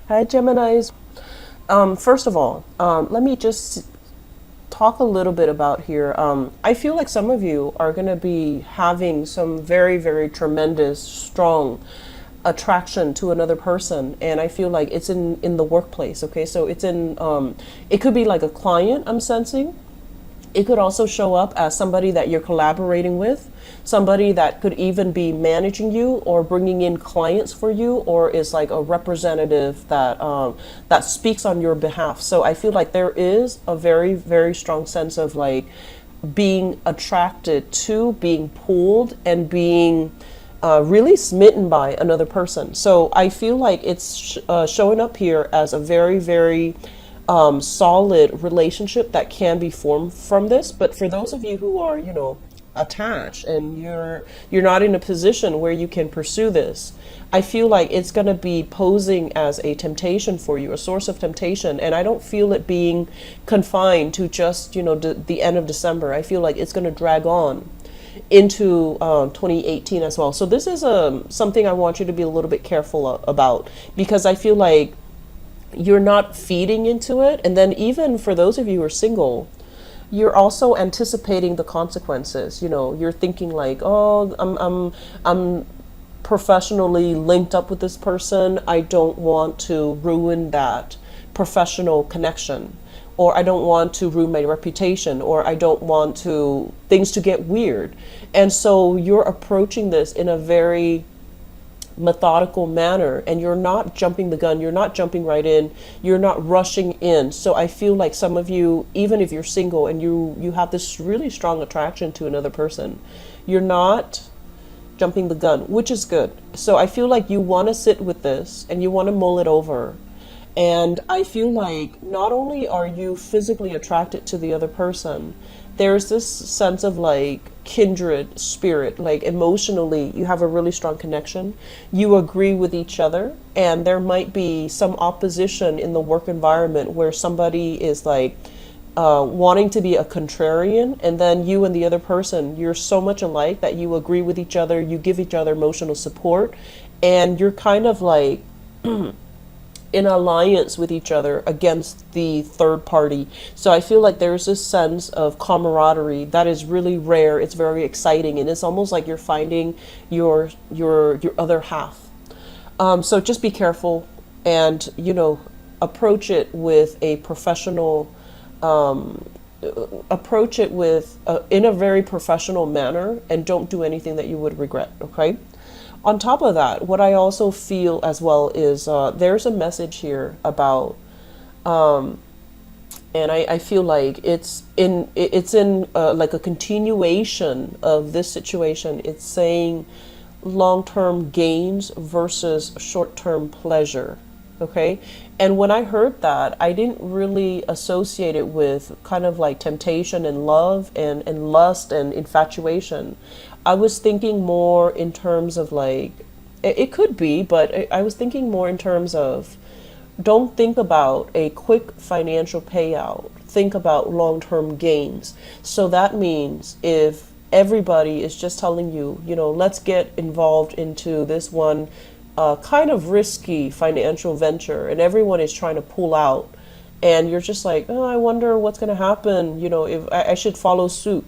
Hi, Geminis. First of all, let me just talk a little bit about here. I feel like some of you are going to be having some very, very tremendous, strong attraction to another person, and I feel like it's in the workplace. Okay, so it's in. It could be like a client. I'm sensing. It could also show up as somebody that you're collaborating with, somebody that could even be managing you or bringing in clients for you, or is like a representative that speaks on your behalf. So I feel like there is a very, very strong sense of like being attracted to, being pulled, and being really smitten by another person. So I feel like it's showing up here as a very, very solid relationship that can be formed from this. But for those of you who are, attached and you're not in a position where you can pursue this, I feel like it's going to be posing as a temptation for you, a source of temptation. And I don't feel it being confined to just, the end of December. I feel like it's going to drag on into 2018 as well. So this is something I want you to be a little bit careful about, because I feel like you're not feeding into it. And then even for those of you who are single, you're also anticipating the consequences. You're thinking like, oh, I'm professionally linked up with this person. I don't want to ruin that professional connection, or I don't want to ruin my reputation, or I don't want to things to get weird. And so you're approaching this in a very methodical manner, and you're not jumping the gun, you're not jumping right in, you're not rushing in. So I feel like some of you, even if you're single and you have this really strong attraction to another person, you're not jumping the gun, which is good. So I feel like you want to sit with this and you want to mull it over. And I feel like not only are you physically attracted to the other person, there's this sense of like kindred spirit, like emotionally you have a really strong connection, you agree with each other, and there might be some opposition in the work environment where somebody is like wanting to be a contrarian, and then you and the other person, you're so much alike that you agree with each other, you give each other emotional support, and you're kind of like in alliance with each other against the third party. So I feel like there's this sense of camaraderie that is really rare. It's very exciting, and it's almost like you're finding your other half. So just be careful, and approach it with a professional. Approach it with in a very professional manner, and don't do anything that you would regret. Okay. On top of that, what I also feel as well is there's a message here about, and I feel like it's in like a continuation of this situation. It's saying long-term gains versus short-term pleasure. Okay. And when I heard that, I didn't really associate it with kind of like temptation and love and lust and infatuation. I was thinking more in terms of like, it could be, but I was thinking more in terms of, don't think about a quick financial payout. Think about long-term gains. So that means if everybody is just telling you, let's get involved into this one kind of risky financial venture, and everyone is trying to pull out, and you're just like, oh, I wonder what's going to happen, if I should follow suit.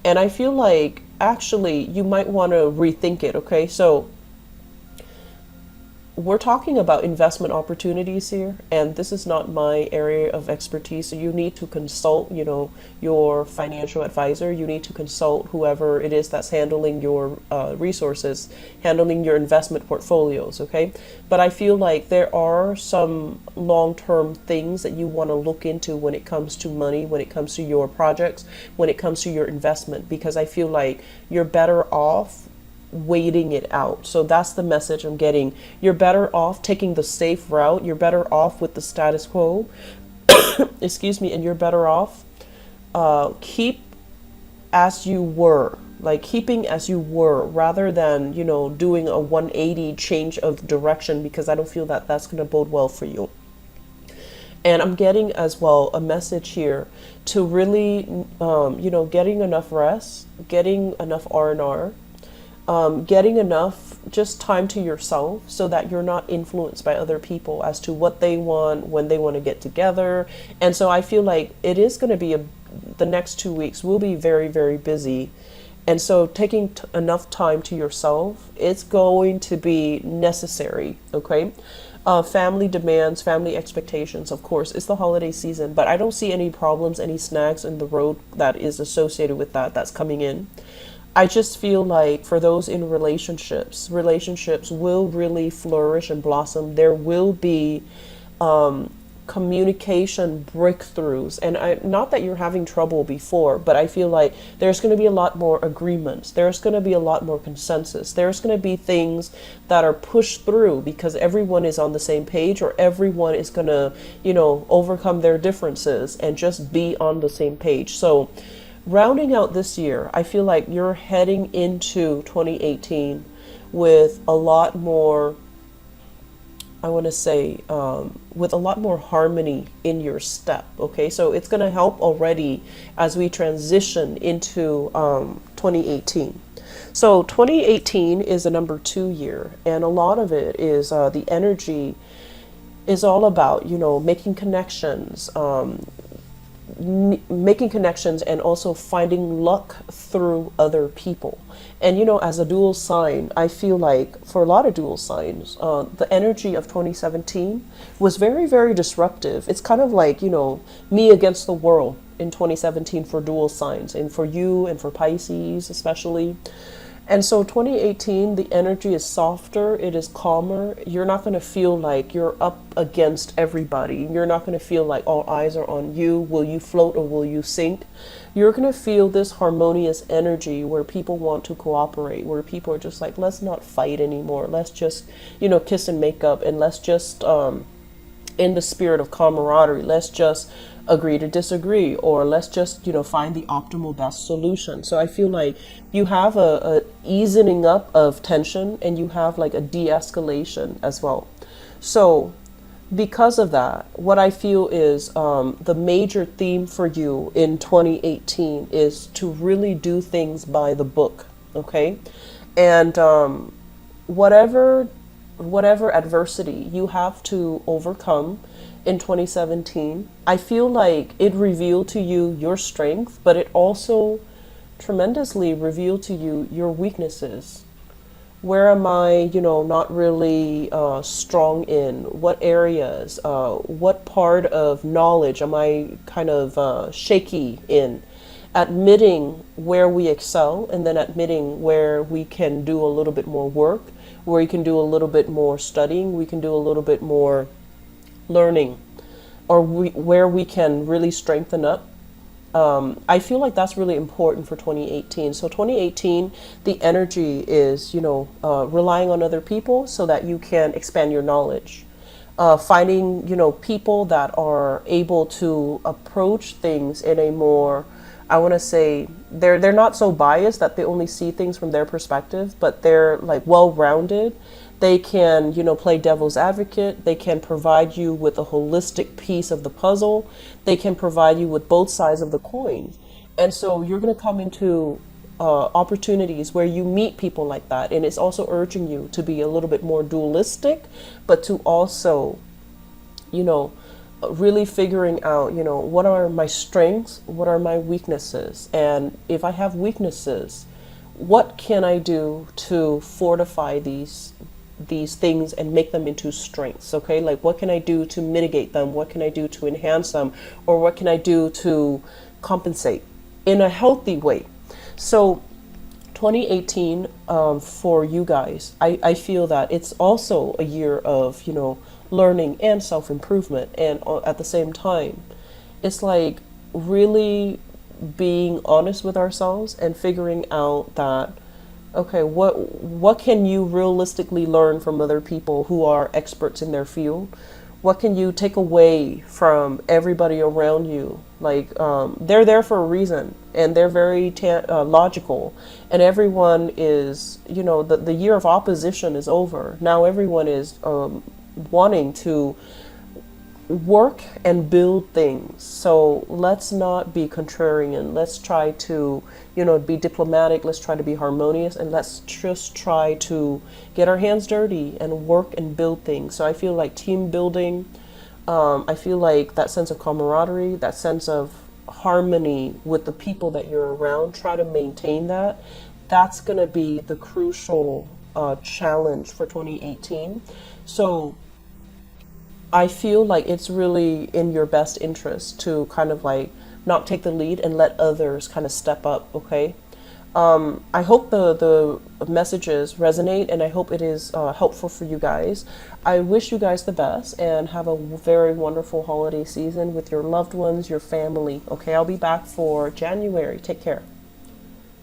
And I feel like actually you might want to rethink it. Okay, so we're talking about investment opportunities here, and this is not my area of expertise. So you need to consult, your financial advisor. You need to consult whoever it is that's handling your resources, handling your investment portfolios. Okay, but I feel like there are some long-term things that you want to look into when it comes to money, when it comes to your projects, when it comes to your investment, because I feel like you're better off waiting it out. So that's the message I'm getting. You're better off taking the safe route. You're better off with the status quo. Excuse me. And you're better off keep as you were, like keeping as you were, rather than doing a 180 change of direction, because I don't feel that that's going to bode well for you. And I'm getting as well a message here to really getting enough rest, getting enough R&R, getting enough just time to yourself so that you're not influenced by other people as to what they want, when they want to get together. And so I feel like it is going to be the next 2 weeks will be very, very busy. And so taking enough time to yourself, it's going to be necessary, okay? Family demands, family expectations, of course, it's the holiday season, but I don't see any problems, any snags in the road that is associated with that's coming in. I just feel like for those in relationships will really flourish and blossom. There will be communication breakthroughs, and not that you're having trouble before, but I feel like there's going to be a lot more agreements, there's going to be a lot more consensus, there's going to be things that are pushed through because everyone is on the same page, or everyone is going to, overcome their differences and just be on the same page. So rounding out this year, I feel like you're heading into 2018 with a lot more, I want to say, with a lot more harmony in your step. Okay, so it's going to help already as we transition into 2018. So 2018 is a number 2 year, and a lot of it is the energy is all about, making connections, and also finding luck through other people. And as a dual sign, I feel like for a lot of dual signs, the energy of 2017 was very, very disruptive. It's kind of like, me against the world in 2017 for dual signs, and for you and for Pisces especially. And so 2018, the energy is softer, it is calmer. You're not going to feel like you're up against everybody. You're not going to feel like all eyes are on you. Will you float or will you sink? You're going to feel this harmonious energy where people want to cooperate, where people are just like, let's not fight anymore. Let's just, kiss and make up, and let's just, in the spirit of camaraderie, let's just agree to disagree, or let's just find the optimal best solution. So I feel like you have a easing up of tension, and you have like a de-escalation as well. So because of that, what I feel is the major theme for you in 2018 is to really do things by the book, okay? And whatever adversity you have to overcome in 2017, I feel like it revealed to you your strength, but it also tremendously revealed to you your weaknesses. Where am I, not really strong in? What areas? What part of knowledge am I kind of shaky in? Admitting where we excel, and then admitting where we can do a little bit more work, where you can do a little bit more studying, we can do a little bit more learning, or where we can really strengthen up. I feel like that's really important for 2018. So 2018, the energy is, relying on other people so that you can expand your knowledge. Finding, people that are able to approach things in a more, I want to say, they're not so biased that they only see things from their perspective, but they're like well-rounded. They can, play devil's advocate. They can provide you with a holistic piece of the puzzle. They can provide you with both sides of the coin. And so you're going to come into opportunities where you meet people like that. And it's also urging you to be a little bit more dualistic, but to also, really figuring out, what are my strengths? What are my weaknesses? And if I have weaknesses, what can I do to fortify these things and make them into strengths? Okay, like what can I do to mitigate them? What can I do to enhance them? Or what can I do to compensate in a healthy way? So 2018, for you guys, I feel that it's also a year of, learning and self-improvement. And at the same time, it's like really being honest with ourselves and figuring out that, okay, what can you realistically learn from other people who are experts in their field? What can you take away from everybody around you? Like, they're there for a reason, and they're very logical, and everyone is, the year of opposition is over. Now everyone is wanting to work and build things. So let's not be contrarian. Let's try to, be diplomatic. Let's try to be harmonious, and let's just try to get our hands dirty and work and build things. So I feel like team building. I feel like that sense of camaraderie, that sense of harmony with the people that you're around, try to maintain that. That's going to be the crucial challenge for 2018. So I feel like it's really in your best interest to kind of like not take the lead and let others kind of step up, okay? I hope the messages resonate, and I hope it is helpful for you guys. I wish you guys the best and have a very wonderful holiday season with your loved ones, your family, okay? I'll be back for January. Take care.